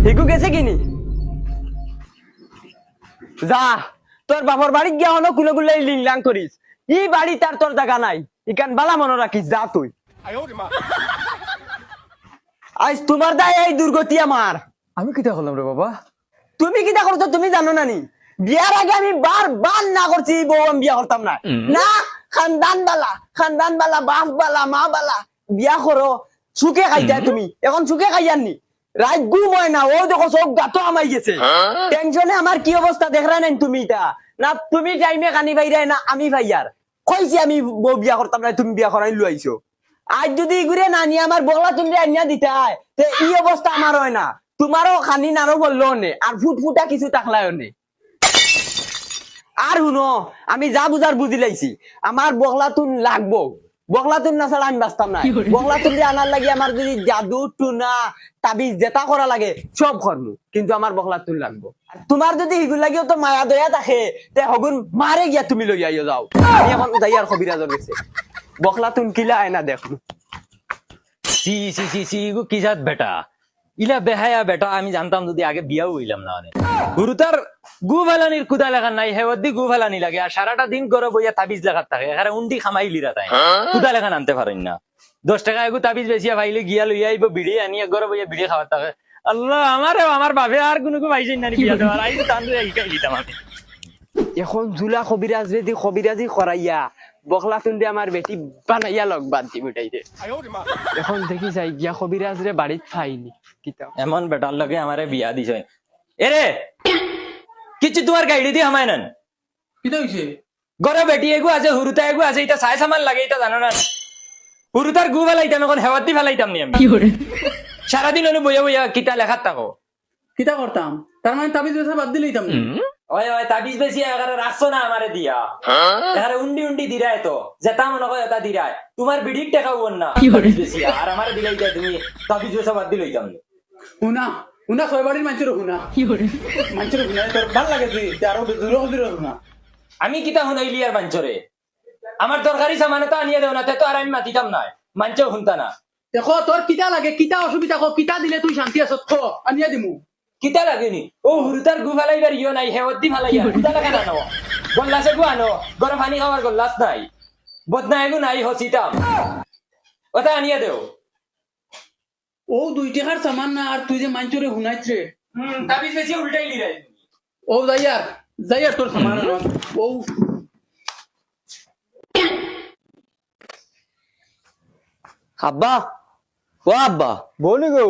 Hugo গেছে কিনি যা তোর বাপর বাড়ি গিয়া হলো কুলে কুলে লিংলাং করিস ই বাড়ি তার তোর জায়গা নাই ইকান বালা মনে রাখিস যা তুই আজ তোমার দায় এই দুর্গতি আমার। আমি কিতা করলাম রে বাবা? তুমি কিটা করছো তুমি জানো না নি? বিয়ার আগে আমি বার না করছি বউ আমি বিয়া করতাম না না। খানদান বালা বাপ বালা মা বালা বিয়া করো সুখে খাইতা তুমি এখন সুখে খাইয়াননি রাত ঘুম হয় না ও দেখো সব গাতো আমাই গেছে টেনশনে আমার কি অবস্থা দেখরা নাই তুমি তা না তুমি টাইমে কানি ভাইরাই না আমি ভাইয়ার কইছি আমি বউ বিয়া করতাম না তুমি বিয়া করাই লইছো আজ যদি ঘুরে না নিয়ে আমার বগলা তুমি আনিয়া দিতে হয় তে এই অবস্থা আমার হয় না তোমারও খানি নারো বললো নে আর ফুটফুটা কিছু তাকলায় নে আর শুনো আমি যা বুঝার বুঝি লাইছি আমার বগলাতুন লাগবো বগলাতুন না ছাড়া আমি বাঁচতাম না বগলাতুন দিয়ে আনার লাগে আমার যদি জাদু টুনা তাবিজ জেতা করা লাগে সব করবো কিন্তু আমার বগলাতুন লাগবো তোমার যদি হিগুল লাগিও তো মায়া দয়া থাকে তে হগুন মারে গিয়া তুমি লই আইও যাও আমি এখন যাই আর কবিরাজর গেছে বগলাতুন কিলা আয় না দেখো সি সি সি সি গো কি জাত বেটা ইলা বেহায়া বেটা আমি জানতাম যদি আগে বিয়াও হইলাম না মানে গুরুতার গু ভালানির কুদা লাগান নাই হেওয়াদি গু ভালানি লাগে আর সারাটা দিন গরো বইয়া তাবিজ লাগাত থাকে এখানে উন্ডি খামাই লিরা তাই কুদা লাগান আনতে পারেন না 10 টাকা এগু তাবিজ বেশিয়া ভাইলে গিয়া লইয়া আইব বিড়ি আনিয়া গরো বইয়া বিড়ি খাওয়ার থাকে আল্লাহ আমার বাপে আর কোনো ভাইছেন না বিয়া দেওয়ার আই তো তান্ডু শিখাই দিতাম আমি এখন জুলা কবিরাজ রেদি কবিরাজি করাইয়া বগলাতুন দিয়ে আমার বেটি বানাইয়া লগ বাদ দি মিটাইতে এখন দেখি যাই গিয়া কবিরাজ রে বাড়িত ফাইনি কিতা এমন বেটার লগে আমারে বিয়া দিছে এরে কিছু তোমার গাইডি দি হামায় নেন কিতা হইছে? গরে বেটি এগু আছে হুরুতা এগু আছে এটা সাই সামান লাগে এটা জানো না হুরুতার গু ফেলাইতাম এখন হেওয়াতি ফেলাইতাম নি আমি সারাদিন হলো বইয়া বইয়া কিতা লেখাত থাকো কিতা করতাম? তার মানে তাবিজ বেচা বাদ দিলেই তাম ওই ওই তাবিজ বেশি এগারে রাখছো না আমারে দিয়া এগারে উন্ডি দিরায় তো যেটা মনে হয় এটা দিরায় তোমার বিড়িক টাকা বল না তাবিজ বেশি আর আমারে দিলাই যায় তুমি তাবিজ বেচা বাদ দিলই তাম উনা ছয় বাড়ির মানুষের হুনা মানুষের হুনা তোর ভাল লাগে তুই আরো দূরে হুনা আমি কিতা শুনাইলি আর মাঞ্চরে আমার দরকারি সামানে তো আনিয়ে দেও না তে তো আর আমি মাতিতাম না মাঞ্চও শুনতা না দেখো তোর কিতা লাগে কিতা অসুবিধা কো কিতা দিলে তুই শান্তি আছো তো আনিয়া দিমু কিতা লাগেনি ও হুরুতার গু ফেলাইবার ইয়ে নাই হেওয়াতি ফেলাইয়া কিতা লাগে না নো গল্লাসে গু আনো গরম পানি খাওয়ার গল্লাস নাই বদনা এগু নাই হসিতাম ওটা আনিয়ে দেও ও 2 টাকার সামান না আর তুই যে মানুষের হুনাইছে তাবিজ বেশি উল্টাই লিরাই ও যাইয়ার তোর সামান ও আব্বা ও আব্বা বলি গো